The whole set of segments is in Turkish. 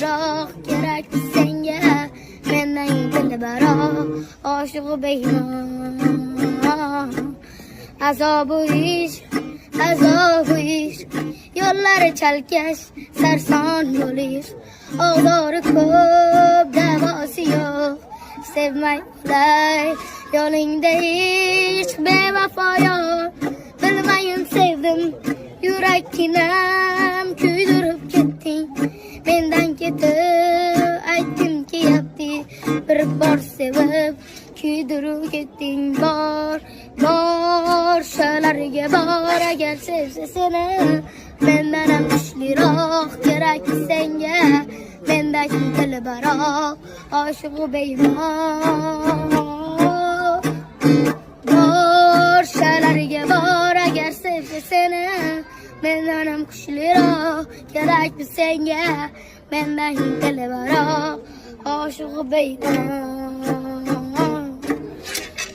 kuchliroq kerak senga mendan dilbaroq oshiq beymon azobu ish yo'llari chalkash sarson bo'lish og'zori ko'p davosi yo'q sevmay qolay yo'lingda hech bevafo yo'q bilmayin sevdim yurakkinam kuydirib ketding mendan ketib aytgim kelyapti bir bor sevib kuydirib ketding bor shularga bor agar sevsa seni mendan ham kuchliroq kerak senga mendagi dilbaroq oshiq beymon bor shularga bor agar sevsa seni mendan ham kuchliroq kerak senga mendagi dilbaroq oshiq beymon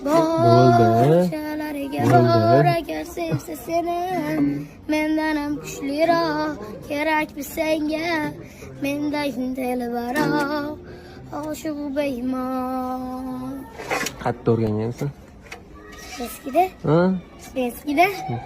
Boşalarga bor agar sevsa seni mendan ham kuchliroq kerak senga mendagi dilbaroq oshiq beymon Qayerda o'rgangansan? eskida Ha? eskida